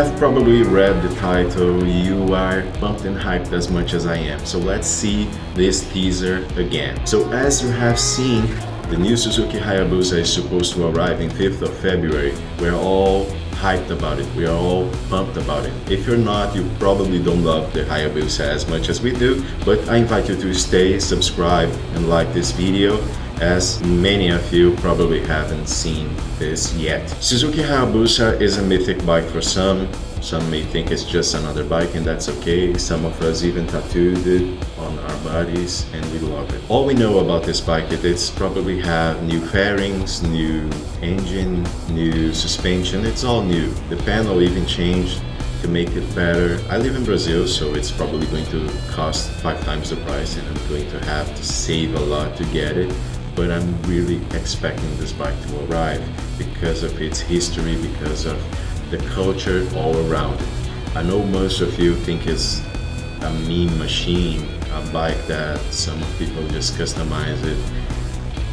have probably read the title, you are pumped and hyped as much as I am. So let's see this teaser again. So as you have seen, the new Suzuki Hayabusa is supposed to arrive in 5th of February. We're all hyped about it. We are all pumped about it. If you're not, you probably don't love the Hayabusa as much as we do, but I invite you to stay, subscribe, and like this video, as many of you probably haven't seen this yet. Suzuki Hayabusa is a mythic bike for some. Some may think it's just another bike, and that's okay. Some of us even tattooed it on our bodies, and we love it. All we know about this bike is it's probably have new fairings, new engine, new suspension. It's all new. The panel even changed to make it better. I live in Brazil, so it's probably going to cost 5 times the price, and I'm going to have to save a lot to get it. But I'm really expecting this bike to arrive because of its history, because of the culture all around it. I know most of you think it's a meme machine, a bike that some people just customize it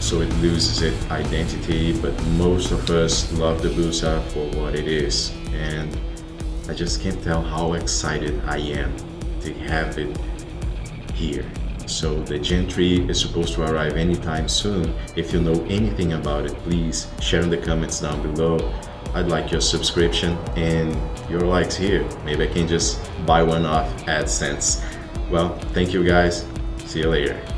so it loses its identity, but most of us love the Busa for what it is, and I just can't tell how excited I am to have it here. So the Gen 3 is supposed to arrive anytime soon. If you know anything about it, please share in the comments down below. I'd like your subscription and your likes here. Maybe I can just buy one off AdSense. Well, thank you guys. See you later.